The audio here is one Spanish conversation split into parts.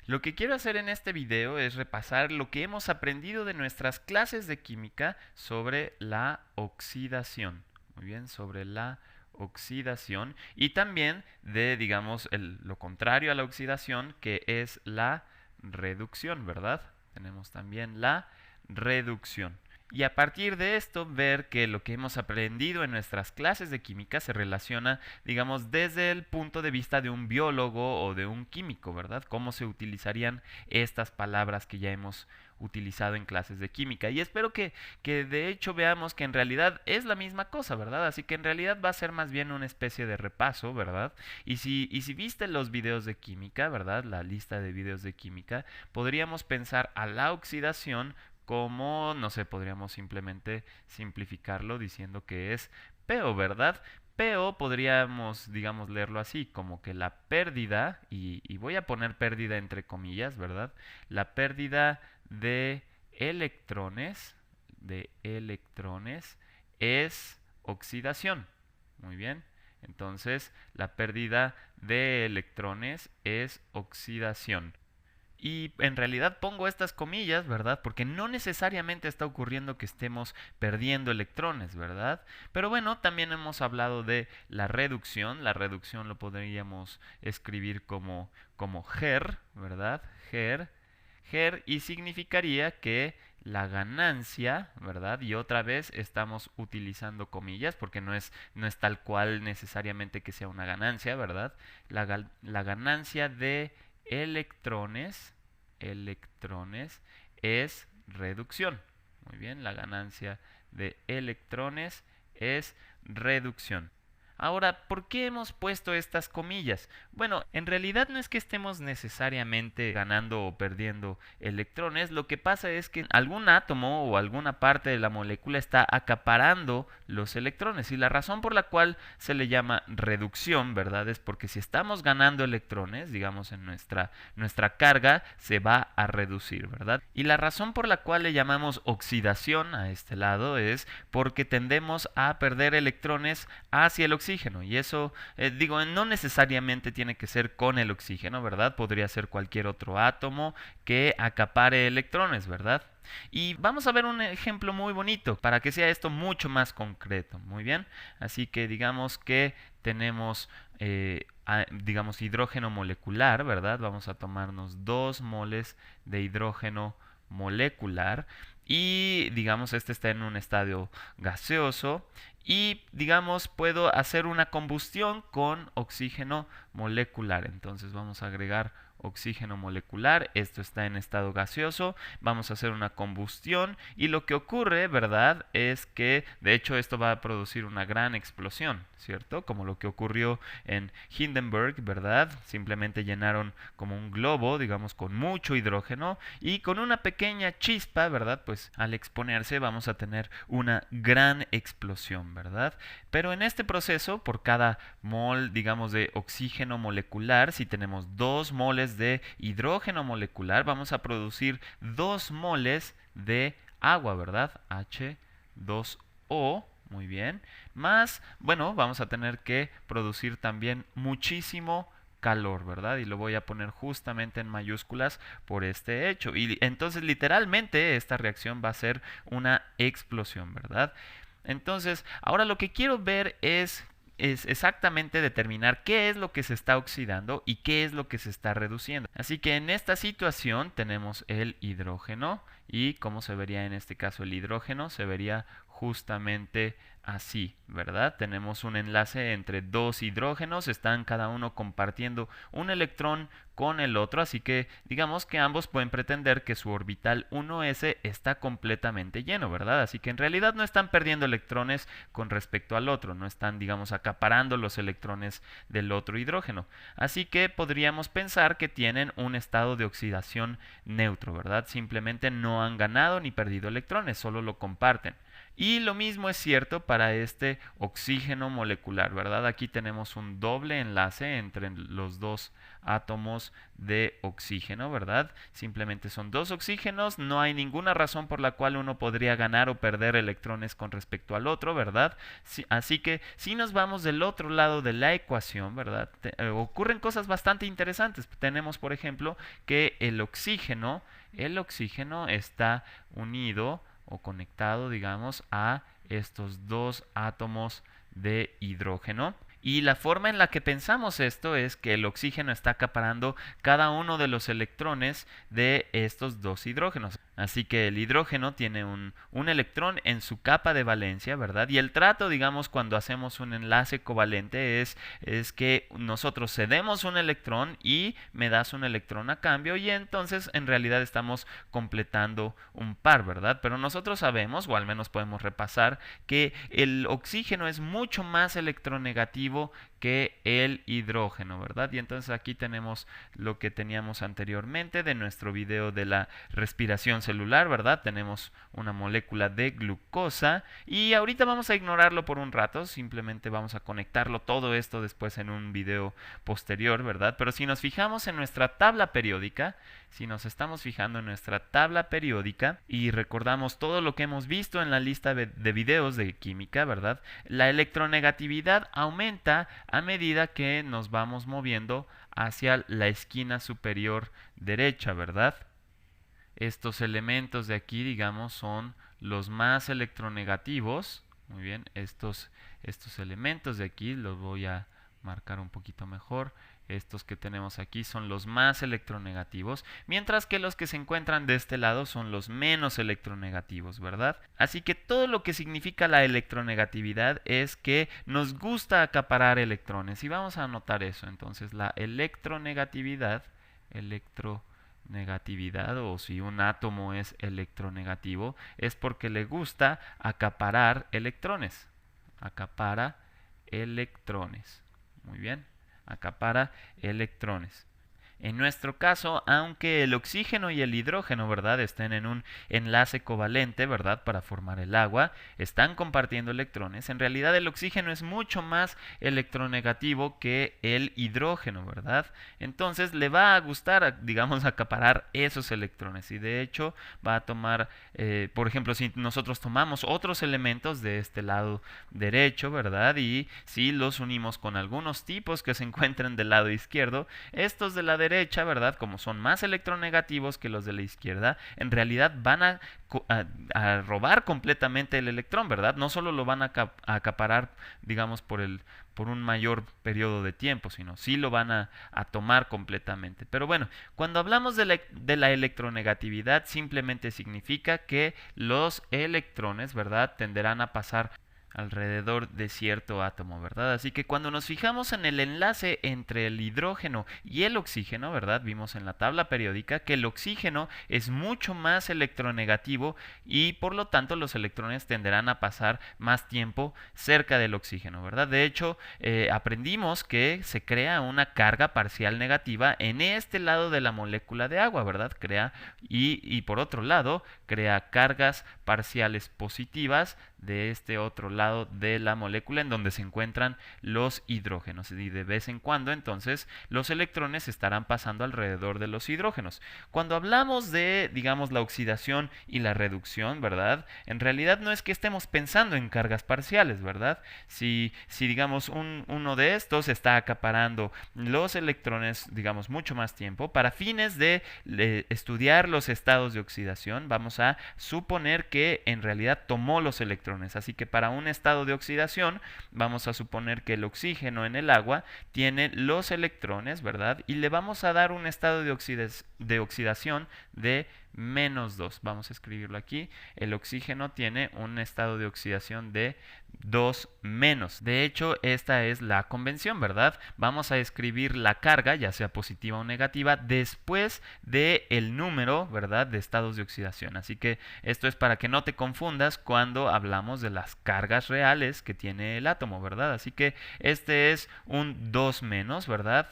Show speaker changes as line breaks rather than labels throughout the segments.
Lo que quiero hacer en este video es repasar lo que hemos aprendido de nuestras clases de química sobre la oxidación. Muy bien, sobre la oxidación y también de, digamos, lo contrario a la oxidación, que es la reducción, ¿verdad? Tenemos también la reducción. Y a partir de esto, ver que lo que hemos aprendido en nuestras clases de química se relaciona, digamos, desde el punto de vista de un biólogo o de un químico, ¿verdad? Cómo se utilizarían estas palabras que ya hemos utilizado en clases de química. Y espero que de hecho veamos que en realidad es la misma cosa, ¿verdad? Así que en realidad va a ser más bien una especie de repaso, ¿verdad? Y si viste los videos de química, ¿verdad? La lista de videos de química, podríamos pensar a la oxidación como, no sé, podríamos simplemente simplificarlo diciendo que es PO, ¿verdad? PO podríamos, digamos, leerlo así, como que la pérdida, y voy a poner pérdida entre comillas, ¿verdad? La pérdida de electrones es oxidación. Muy bien. Entonces, la pérdida de electrones es oxidación. Y en realidad pongo estas comillas, ¿verdad? Porque no necesariamente está ocurriendo que estemos perdiendo electrones, ¿verdad? Pero bueno, también hemos hablado de la reducción. La reducción lo podríamos escribir como GER, ¿verdad? GER, y significaría que la ganancia, ¿verdad? Y otra vez estamos utilizando comillas porque no es tal cual necesariamente que sea una ganancia, ¿verdad? La ganancia de electrones es reducción. Muy bien, la ganancia de electrones es reducción. Ahora, ¿por qué hemos puesto estas comillas? Bueno, en realidad no es que estemos necesariamente ganando o perdiendo electrones, lo que pasa es que algún átomo o alguna parte de la molécula está acaparando los electrones y la razón por la cual se le llama reducción, ¿verdad? Es porque si estamos ganando electrones, digamos en nuestra carga se va a reducir, ¿verdad? Y la razón por la cual le llamamos oxidación a este lado es porque tendemos a perder electrones hacia el oxígeno. Y eso, digo, no necesariamente tiene que ser con el oxígeno, ¿verdad? Podría ser cualquier otro átomo que acapare electrones, ¿verdad? Y vamos a ver un ejemplo muy bonito para que sea esto mucho más concreto. Muy bien. Así que digamos que tenemos, digamos, hidrógeno molecular, ¿verdad? Vamos a tomarnos 2 moles de hidrógeno molecular y digamos este está en un estadio gaseoso y digamos puedo hacer una combustión con oxígeno molecular. Entonces vamos a agregar oxígeno molecular, esto está en estado gaseoso, vamos a hacer una combustión y lo que ocurre, ¿verdad? Es que de hecho esto va a producir una gran explosión, ¿cierto? Como lo que ocurrió en Hindenburg, ¿verdad? Simplemente llenaron como un globo, digamos, con mucho hidrógeno y con una pequeña chispa, ¿verdad? Pues al exponerse vamos a tener una gran explosión, ¿verdad? Pero en este proceso, por cada mol, digamos, de oxígeno molecular, si tenemos 2 moles de hidrógeno molecular, vamos a producir 2 moles de agua, ¿verdad? H2O, muy bien. Más, bueno, vamos a tener que producir también muchísimo calor, ¿verdad? Y lo voy a poner justamente en mayúsculas por este hecho. Y entonces literalmente esta reacción va a ser una explosión, ¿verdad? Entonces, ahora lo que quiero ver es exactamente determinar qué es lo que se está oxidando y qué es lo que se está reduciendo. Así que en esta situación tenemos el hidrógeno y cómo se vería en este caso el hidrógeno, se vería justamente así, ¿verdad? Tenemos un enlace entre dos hidrógenos, están cada uno compartiendo un electrón con el otro, así que digamos que ambos pueden pretender que su orbital 1s está completamente lleno, ¿verdad? Así que en realidad no están perdiendo electrones con respecto al otro, no están, digamos, acaparando los electrones del otro hidrógeno. Así que podríamos pensar que tienen un estado de oxidación neutro, ¿verdad? Simplemente no han ganado ni perdido electrones, solo lo comparten. Y lo mismo es cierto para este oxígeno molecular, ¿verdad? Aquí tenemos un doble enlace entre los dos átomos de oxígeno, ¿verdad? Simplemente son dos oxígenos, no hay ninguna razón por la cual uno podría ganar o perder electrones con respecto al otro, ¿verdad? Así que si nos vamos del otro lado de la ecuación, ¿verdad? Ocurren cosas bastante interesantes. Tenemos, por ejemplo, que el oxígeno está unido o conectado, digamos, a estos dos átomos de hidrógeno. Y la forma en la que pensamos esto es que el oxígeno está acaparando cada uno de los electrones de estos dos hidrógenos. Así que el hidrógeno tiene un electrón en su capa de valencia, ¿verdad? Y el trato, digamos, cuando hacemos un enlace covalente es que nosotros cedemos un electrón y me das un electrón a cambio y entonces en realidad estamos completando un par, ¿verdad? Pero nosotros sabemos, o al menos podemos repasar, que el oxígeno es mucho más electronegativo que el hidrógeno, ¿verdad? Y entonces aquí tenemos lo que teníamos anteriormente de nuestro video de la respiración celular, ¿verdad? Tenemos una molécula de glucosa y ahorita vamos a ignorarlo por un rato, simplemente vamos a conectarlo todo esto después en un video posterior, ¿verdad? Pero si nos fijamos en nuestra tabla periódica, si nos estamos fijando en nuestra tabla periódica y recordamos todo lo que hemos visto en la lista de videos de química, ¿verdad? La electronegatividad aumenta a medida que nos vamos moviendo hacia la esquina superior derecha, ¿verdad? Estos elementos de aquí, digamos, son los más electronegativos. Muy bien, estos elementos de aquí los voy a marcar un poquito mejor. Estos que tenemos aquí son los más electronegativos, mientras que los que se encuentran de este lado son los menos electronegativos, ¿verdad? Así que todo lo que significa la electronegatividad es que nos gusta acaparar electrones. Y vamos a anotar eso. Entonces, la electronegatividad, o si un átomo es electronegativo, es porque le gusta acaparar electrones. Acapara electrones. Muy bien. Acapara electrones. En nuestro caso, aunque el oxígeno y el hidrógeno, ¿verdad?, estén en un enlace covalente, ¿verdad?, para formar el agua, están compartiendo electrones. En realidad el oxígeno es mucho más electronegativo que el hidrógeno, ¿verdad? Entonces le va a gustar, digamos, acaparar esos electrones. Y de hecho va a tomar, por ejemplo, si nosotros tomamos otros elementos de este lado derecho, ¿verdad?, y si los unimos con algunos tipos que se encuentran del lado izquierdo, estos de la derecha, ¿verdad? Como son más electronegativos que los de la izquierda, en realidad van a robar completamente el electrón, ¿verdad? No solo lo van a acaparar, digamos, por un mayor periodo de tiempo, sino sí lo van a tomar completamente. Pero bueno, cuando hablamos de la electronegatividad, simplemente significa que los electrones, ¿verdad?, tenderán a pasar alrededor de cierto átomo, ¿verdad? Así que cuando nos fijamos en el enlace entre el hidrógeno y el oxígeno, ¿verdad? Vimos en la tabla periódica que el oxígeno es mucho más electronegativo y por lo tanto los electrones tenderán a pasar más tiempo cerca del oxígeno, ¿verdad? De hecho, aprendimos que se crea una carga parcial negativa en este lado de la molécula de agua, ¿verdad? Y por otro lado, crea cargas parciales positivas de este otro lado de la molécula en donde se encuentran los hidrógenos y de vez en cuando entonces los electrones estarán pasando alrededor de los hidrógenos. Cuando hablamos de, digamos, la oxidación y la reducción, ¿verdad? En realidad no es que estemos pensando en cargas parciales, ¿verdad? Si digamos uno de estos está acaparando los electrones, digamos, mucho más tiempo, para fines de estudiar los estados de oxidación, vamos a suponer que en realidad tomó los electrones. Así que para un estado de oxidación vamos a suponer que el oxígeno en el agua tiene los electrones, ¿verdad? Y le vamos a dar un estado de oxidación de -2. Vamos a escribirlo aquí. El oxígeno tiene un estado de oxidación de 2-. De hecho, esta es la convención, ¿verdad? Vamos a escribir la carga, ya sea positiva o negativa, después del número, ¿verdad?, de estados de oxidación. Así que esto es para que no te confundas cuando hablamos de las cargas reales que tiene el átomo, ¿verdad? Así que este es un 2-, ¿verdad?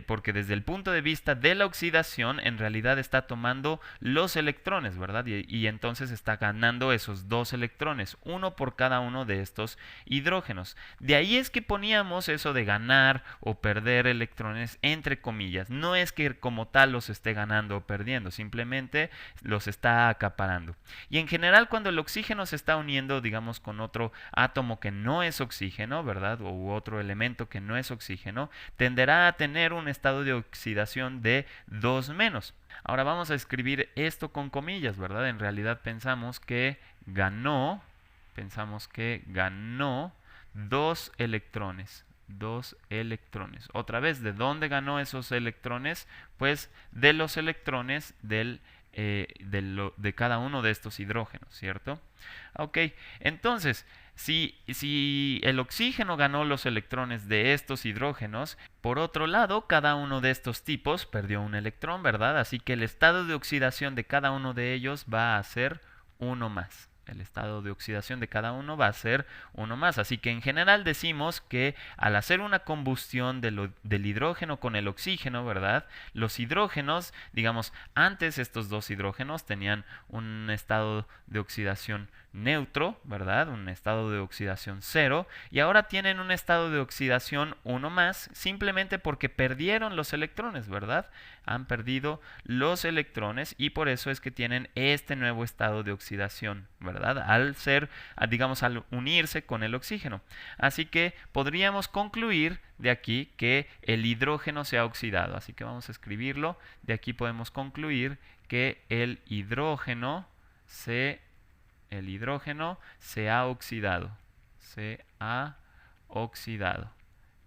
porque desde el punto de vista de la oxidación, en realidad está tomando los electrones, ¿verdad? Y entonces está ganando esos dos electrones, uno por cada uno de estos hidrógenos. De ahí es que poníamos eso de ganar o perder electrones entre comillas. No es que como tal los esté ganando o perdiendo, simplemente los está acaparando. Y en general cuando el oxígeno se está uniendo, digamos, con otro átomo que no es oxígeno, ¿verdad? U otro elemento que no es oxígeno, tenderá a tener un estado de oxidación de 2 menos. Ahora vamos a escribir esto con comillas, ¿verdad? En realidad pensamos que ganó 2 electrones. 2 electrones. Otra vez, ¿de dónde ganó esos electrones? Pues de los electrones de cada uno de estos hidrógenos, ¿cierto? Ok, entonces, si el oxígeno ganó los electrones de estos hidrógenos, por otro lado, cada uno de estos tipos perdió un electrón, ¿verdad? Así que el estado de oxidación de cada uno de ellos va a ser uno más. El estado de oxidación de cada uno va a ser uno más. Así que en general decimos que al hacer una combustión del hidrógeno con el oxígeno, ¿verdad? Los hidrógenos, digamos, antes estos dos hidrógenos tenían un estado de oxidación neutro, ¿verdad? Un estado de oxidación cero, y ahora tienen un estado de oxidación uno más, simplemente porque perdieron los electrones, ¿verdad? Han perdido los electrones y por eso es que tienen este nuevo estado de oxidación, ¿verdad? Digamos, al unirse con el oxígeno. Así que podríamos concluir de aquí que el hidrógeno se ha oxidado. Así que vamos a escribirlo. De aquí podemos concluir que el hidrógeno se ha oxidado. Se ha oxidado.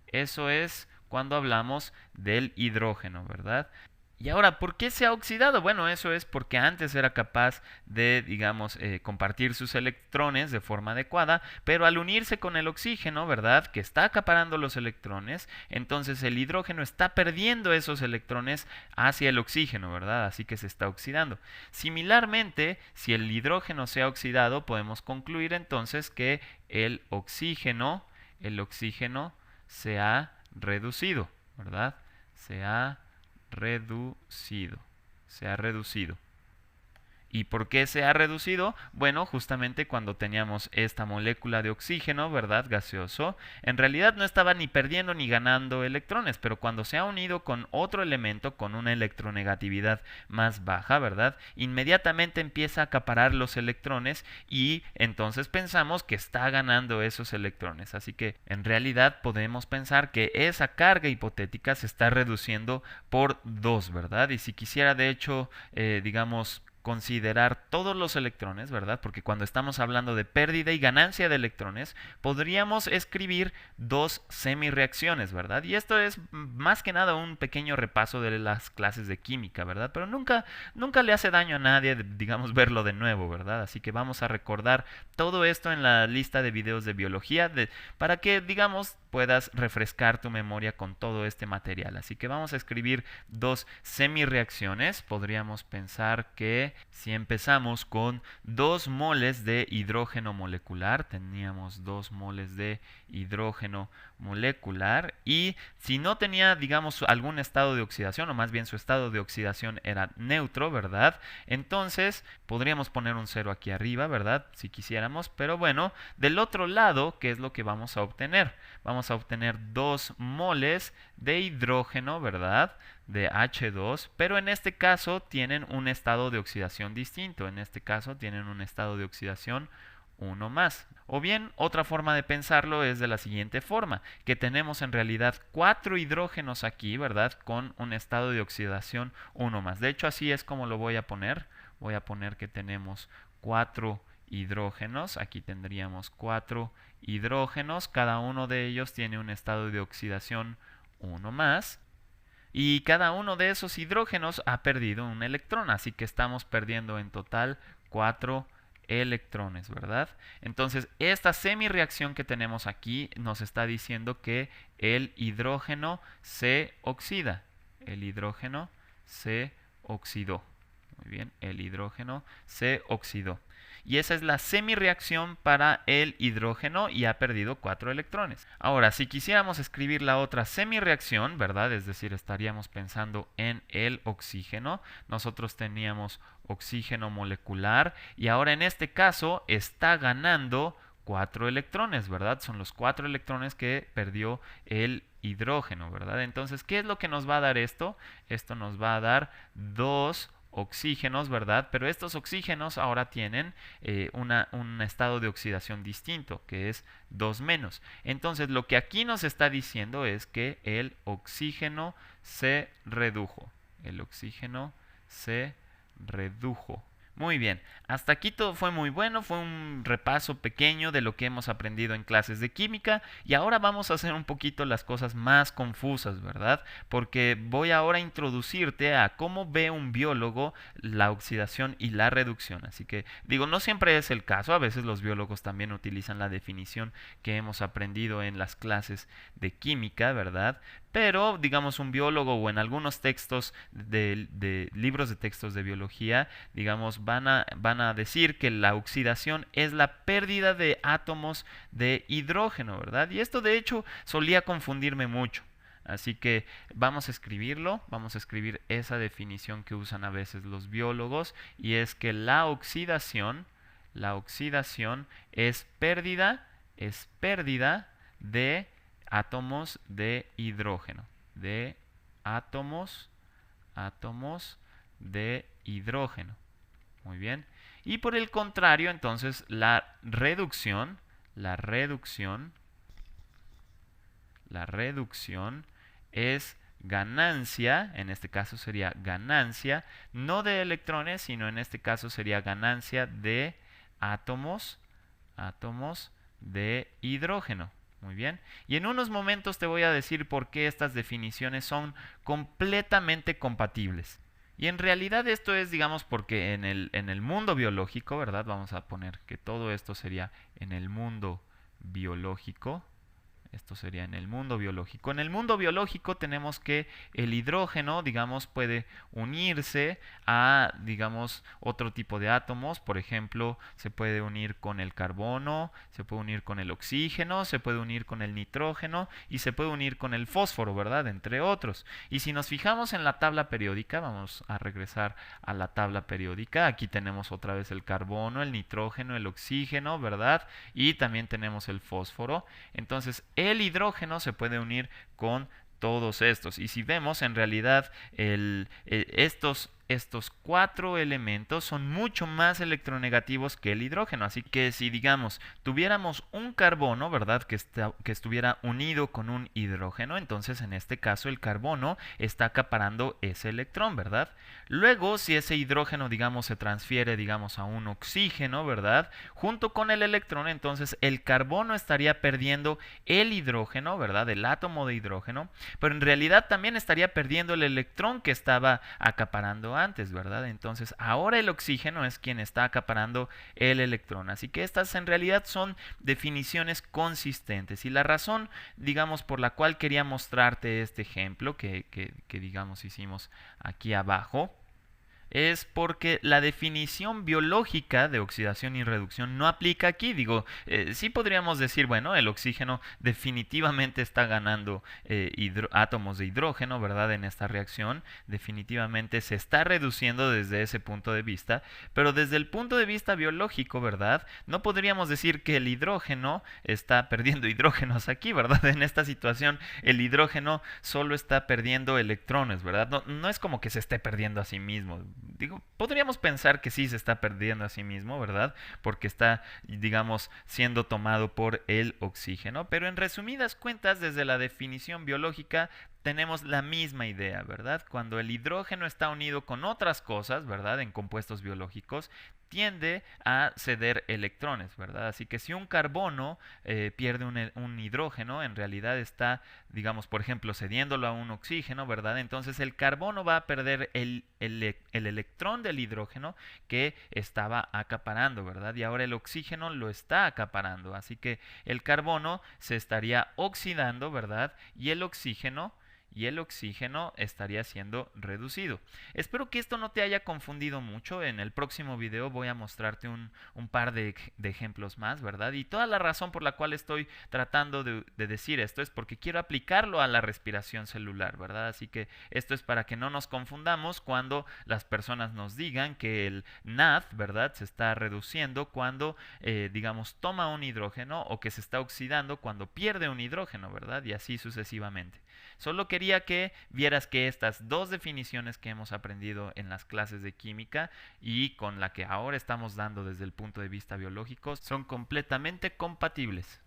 Eso es cuando hablamos del hidrógeno, ¿verdad? Y ahora, ¿por qué se ha oxidado? Bueno, eso es porque antes era capaz de, digamos, compartir sus electrones de forma adecuada, pero al unirse con el oxígeno, ¿verdad? Que está acaparando los electrones, entonces el hidrógeno está perdiendo esos electrones hacia el oxígeno, ¿verdad? Así que se está oxidando. Similarmente, si el hidrógeno se ha oxidado, podemos concluir entonces que el oxígeno se ha reducido, ¿verdad? Se ha reducido. Se ha reducido. ¿Y por qué se ha reducido? Bueno, justamente cuando teníamos esta molécula de oxígeno, ¿verdad? Gaseoso, en realidad no estaba ni perdiendo ni ganando electrones, pero cuando se ha unido con otro elemento con una electronegatividad más baja, ¿verdad? Inmediatamente empieza a acaparar los electrones y entonces pensamos que está ganando esos electrones. Así que en realidad podemos pensar que esa carga hipotética se está reduciendo por 2, ¿verdad? Y si quisiera de hecho, digamos, considerar todos los electrones, ¿verdad? Porque cuando estamos hablando de pérdida y ganancia de electrones, podríamos escribir dos semirreacciones, ¿verdad? Y esto es más que nada un pequeño repaso de las clases de química, ¿verdad? Pero nunca le hace daño a nadie, digamos, verlo de nuevo, ¿verdad? Así que vamos a recordar todo esto en la lista de videos de biología para que, digamos, puedas refrescar tu memoria con todo este material. Así que vamos a escribir dos semirreacciones. Podríamos pensar que si empezamos con 2 moles de hidrógeno molecular, teníamos 2 moles de hidrógeno molecular, y si no tenía, digamos, algún estado de oxidación, o más bien su estado de oxidación era neutro, ¿verdad? Entonces podríamos poner un 0 aquí arriba, ¿verdad? Si quisiéramos, pero bueno, del otro lado, ¿qué es lo que vamos a obtener? Vamos a obtener 2 moles de hidrógeno, ¿verdad? De H2, pero en este caso tienen un estado de oxidación distinto. En este caso tienen un estado de oxidación 1 más. O bien, otra forma de pensarlo es de la siguiente forma, que tenemos en realidad 4 hidrógenos aquí, ¿verdad? Con un estado de oxidación 1 más. De hecho, así es como lo voy a poner. Voy a poner que tenemos 4 hidrógenos. Aquí tendríamos 4 hidrógenos. Cada uno de ellos tiene un estado de oxidación 1 más. Y cada uno de esos hidrógenos ha perdido un electrón, así que estamos perdiendo en total 4 electrones, ¿verdad? Entonces, esta semirreacción que tenemos aquí nos está diciendo que el hidrógeno se oxida. El hidrógeno se oxidó. Muy bien, el hidrógeno se oxidó. y esa es la semireacción para el hidrógeno y ha perdido 4 electrones. Ahora, si quisiéramos escribir la otra semireacción, ¿verdad? Es decir, estaríamos pensando en el oxígeno. Nosotros teníamos oxígeno molecular y ahora en este caso está ganando 4 electrones, ¿verdad? Son los 4 electrones que perdió el hidrógeno, ¿verdad? Entonces, ¿qué es lo que nos va a dar esto? Esto nos va a dar 2 oxígenos, ¿verdad? Pero estos oxígenos ahora tienen un estado de oxidación distinto, que es 2 menos. Entonces, lo que aquí nos está diciendo es que el oxígeno se redujo. El oxígeno se redujo. Muy bien, hasta aquí todo fue muy bueno, fue un repaso pequeño de lo que hemos aprendido en clases de química y ahora vamos a hacer un poquito las cosas más confusas, ¿verdad? Porque voy ahora a introducirte a cómo ve un biólogo la oxidación y la reducción. Así que digo, no siempre es el caso, a veces los biólogos también utilizan la definición que hemos aprendido en las clases de química, ¿verdad? Pero, digamos, un biólogo o en algunos textos de libros de textos de biología, digamos, van a decir que la oxidación es la pérdida de átomos de hidrógeno, ¿verdad? Y esto de hecho solía confundirme mucho. Así que vamos a escribirlo, vamos a escribir esa definición que usan a veces los biólogos y es que la oxidación es pérdida de átomos de hidrógeno, de átomos de hidrógeno. Muy bien. Y por el contrario, entonces la reducción es ganancia, en este caso sería ganancia, no de electrones, sino en este caso sería ganancia de átomos de hidrógeno. Muy bien. Y en unos momentos te voy a decir por qué estas definiciones son completamente compatibles. Y en realidad esto es, digamos, porque en el mundo biológico, ¿verdad? Vamos a poner que todo esto sería en el mundo biológico. Esto sería en el mundo biológico. En el mundo biológico tenemos que el hidrógeno, digamos, puede unirse a, digamos, otro tipo de átomos. Por ejemplo, se puede unir con el carbono, se puede unir con el oxígeno, se puede unir con el nitrógeno y se puede unir con el fósforo, ¿verdad? Entre otros. Y si nos fijamos en la tabla periódica, vamos a regresar a la tabla periódica. Aquí tenemos otra vez el carbono, el nitrógeno, el oxígeno, ¿verdad? Y también tenemos el fósforo. Entonces, el hidrógeno se puede unir con todos estos. Y si vemos, en realidad estos 4 elementos son mucho más electronegativos que el hidrógeno. Así que si, digamos, tuviéramos un carbono, ¿verdad? Que estuviera unido con un hidrógeno, entonces en este caso el carbono está acaparando ese electrón, ¿verdad? Luego, si ese hidrógeno, digamos, se transfiere, digamos, a un oxígeno, ¿verdad? Junto con el electrón, entonces el carbono estaría perdiendo el hidrógeno, ¿verdad? El átomo de hidrógeno, pero en realidad también estaría perdiendo el electrón que estaba acaparando antes, ¿verdad? Entonces ahora el oxígeno es quien está acaparando el electrón. Así que estas en realidad son definiciones consistentes. Y la razón, digamos, por la cual quería mostrarte este ejemplo que digamos hicimos aquí abajo, es porque la definición biológica de oxidación y reducción no aplica aquí. Digo, sí podríamos decir, bueno, el oxígeno definitivamente está ganando átomos de hidrógeno, ¿verdad? En esta reacción, definitivamente se está reduciendo desde ese punto de vista, pero desde el punto de vista biológico, ¿verdad? No podríamos decir que el hidrógeno está perdiendo hidrógenos aquí, ¿verdad? En esta situación, el hidrógeno solo está perdiendo electrones, ¿verdad? No es como que se esté perdiendo a sí mismo. Digo, podríamos pensar que sí se está perdiendo a sí mismo, ¿verdad? Porque está, digamos, siendo tomado por el oxígeno. Pero en resumidas cuentas, desde la definición biológica, tenemos la misma idea, ¿verdad? Cuando el hidrógeno está unido con otras cosas, ¿verdad? En compuestos biológicos, tiende a ceder electrones, ¿verdad? Así que si un carbono pierde un hidrógeno, en realidad está, digamos, por ejemplo, cediéndolo a un oxígeno, ¿verdad? Entonces el carbono va a perder el electrón del hidrógeno que estaba acaparando, ¿verdad? Y ahora el oxígeno lo está acaparando. Así que el carbono se estaría oxidando, ¿verdad? Y el oxígeno y el oxígeno estaría siendo reducido. Espero que esto no te haya confundido mucho. En el próximo video voy a mostrarte un par de ejemplos más, ¿verdad? Y toda la razón por la cual estoy tratando de decir esto es porque quiero aplicarlo a la respiración celular, ¿verdad? Así que esto es para que no nos confundamos cuando las personas nos digan que el NAD, ¿verdad? Se está reduciendo cuando, digamos, toma un hidrógeno, o que se está oxidando cuando pierde un hidrógeno, ¿verdad? Y así sucesivamente. Solo quería que vieras que estas dos definiciones que hemos aprendido en las clases de química y con la que ahora estamos dando desde el punto de vista biológico son completamente compatibles.